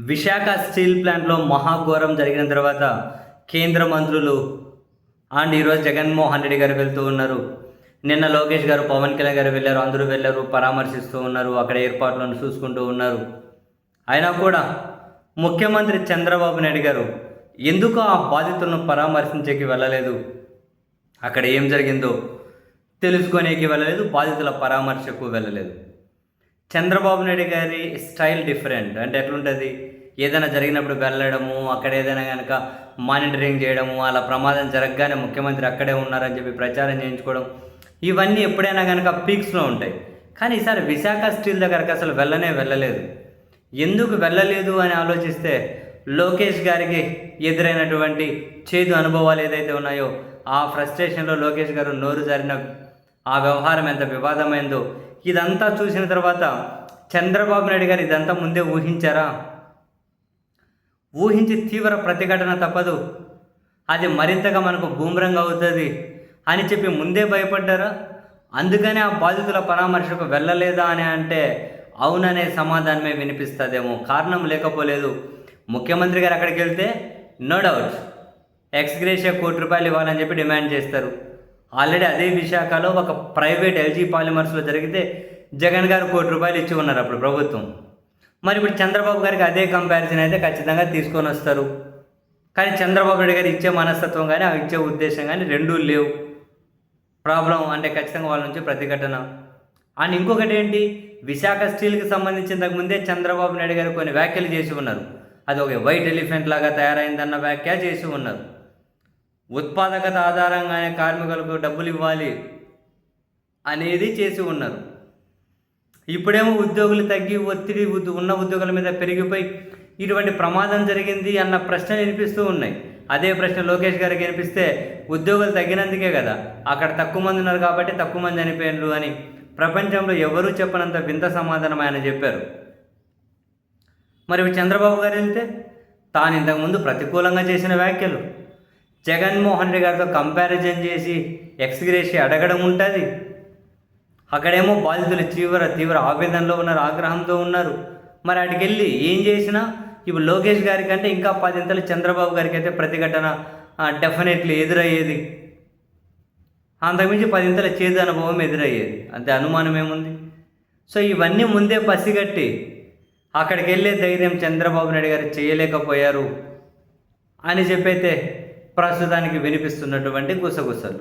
Visakha steel ప్లాంట్లో మహాఘోరం జరిగిన తర్వాత కేంద్ర మంత్రులు అండ్ ఈరోజు జగన్మోహన్ రెడ్డి గారు వెళ్తూ ఉన్నారు. నిన్న లోకేష్ గారు, పవన్ కళ్యాణ్ గారు వెళ్ళారు. అందరూ వెళ్ళారు, పరామర్శిస్తూ ఉన్నారు, అక్కడ ఏర్పాట్లను చూసుకుంటూ ఉన్నారు. అయినా కూడా ముఖ్యమంత్రి చంద్రబాబు నాయుడు గారు ఎందుకు ఆ బాధితులను పరామర్శించేకి వెళ్ళలేదు, అక్కడ ఏం జరిగిందో తెలుసుకునేకి వెళ్ళలేదు, బాధితుల పరామర్శకు వెళ్ళలేదు. చంద్రబాబు నాయుడు గారి స్టైల్ డిఫరెంట్. అంటే ఎట్లుంటుంది, ఏదైనా జరిగినప్పుడు వెళ్ళడము, అక్కడ ఏదైనా కనుక మానిటరింగ్ చేయడము, అలా ప్రమాదం జరగగానే ముఖ్యమంత్రి అక్కడే ఉన్నారని చెప్పి ప్రచారం చేయించుకోవడం, ఇవన్నీ ఎప్పుడైనా కనుక పీక్స్లో ఉంటాయి. కానీ ఈసారి విశాఖ స్టీల్ దగ్గరకు అసలు వెళ్ళలేదు. ఎందుకు వెళ్ళలేదు అని ఆలోచిస్తే లోకేష్ గారికి ఎదురైనటువంటి చేదు అనుభవాలు ఏదైతే ఉన్నాయో ఆ ఫ్రస్ట్రేషన్లో లోకేష్ గారు నోరు జారిన ఆ వ్యవహారం ఎంత వివాదమైందో ఇదంతా చూసిన తర్వాత చంద్రబాబు నాయుడు గారు ఇదంతా ముందే ఊహించారా? ఊహించి తీవ్ర ప్రతిఘటన తప్పదు, అది మరింతగా మనకు బూమరంగ్ అవుతుంది అని చెప్పి ముందే భయపడ్డారా? అందుకనే ఆ బాధితుల పరామర్శకు వెళ్ళలేదా అని అంటే అవుననే సమాధానమే వినిపిస్తుందేమో. కారణం లేకపోలేదు. ముఖ్యమంత్రి గారు అక్కడికి వెళ్తే నో డౌట్ ఎక్స్గ్రేషియా ₹1,00,00,000 ఇవ్వాలని చెప్పి డిమాండ్ చేస్తారు. ఆల్రెడీ అదే విశాఖలో ఒక ప్రైవేట్ ఎల్జీ పాలిమర్స్లో జరిగితే జగన్ గారు ₹1,00,00,000 ఇచ్చి ఉన్నారు అప్పుడు ప్రభుత్వం. మరి ఇప్పుడు చంద్రబాబు గారికి అదే కంపారిజన్ అయితే ఖచ్చితంగా తీసుకొని వస్తారు. కానీ చంద్రబాబు నాయుడు గారు ఇచ్చే మనస్తత్వం కానీ ఆ ఇచ్చే ఉద్దేశం కానీ రెండూ లేవు. ప్రాబ్లం అంటే ఖచ్చితంగా వాళ్ళ నుంచి ప్రతిఘటన. అండ్ ఇంకొకటి ఏంటి, విశాఖ స్టీల్కి సంబంధించి ఇంతకుముందే చంద్రబాబు నాయుడు గారు కొన్ని వ్యాఖ్యలు చేసి ఉన్నారు. అది ఒక వైట్ ఎలిఫెంట్ లాగా తయారైందన్న వ్యాఖ్య చేసి ఉన్నారు. ఉత్పాదకత ఆధారంగానే కార్మికులకు డబ్బులు ఇవ్వాలి అనేది చేసి ఉన్నారు. ఇప్పుడేమో ఉద్యోగులు తగ్గి ఒత్తిడి ఉన్న ఉద్యోగుల మీద పెరిగిపోయి ఇటువంటి ప్రమాదం జరిగింది అన్న ప్రశ్నలు వినిపిస్తూ ఉన్నాయి. అదే ప్రశ్న లోకేష్ గారికి వినిపిస్తే ఉద్యోగులు తగ్గినందుకే కదా, అక్కడ తక్కువ మంది ఉన్నారు కాబట్టి తక్కువ మంది చనిపోయినారు అని ప్రపంచంలో ఎవరూ చెప్పనంత వింత సమాధానం ఆయన చెప్పారు. మరి చంద్రబాబు గారు వెళ్తే తాను ఇంతకుముందు ప్రతికూలంగా చేసిన వ్యాఖ్యలు, జగన్మోహన్ రెడ్డి గారితో కంపారిజన్ చేసి ఎక్స్గ్రేషియా అడగడం ఉంటుంది. అక్కడేమో బాధితులు తీవ్ర ఆవేదనలో ఉన్నారు, ఆగ్రహంతో ఉన్నారు. మరి అటుకి వెళ్ళి ఏం చేసినా ఇప్పుడు లోకేష్ గారి కంటే ఇంకా 10 చంద్రబాబు గారికి అయితే ప్రతిఘటన డెఫినెట్లీ ఎదురయ్యేది. అంతకుమించి 10 చేదు అనుభవం ఎదురయ్యేది, అంతే, అనుమానం ఏముంది. సో ఇవన్నీ ముందే పసిగట్టి అక్కడికి వెళ్ళే ధైర్యం చంద్రబాబు నాయుడు గారు చేయలేకపోయారు అని చెప్పైతే ప్రస్తుతానికి వినిపిస్తున్నటువంటి గుసగుసలు.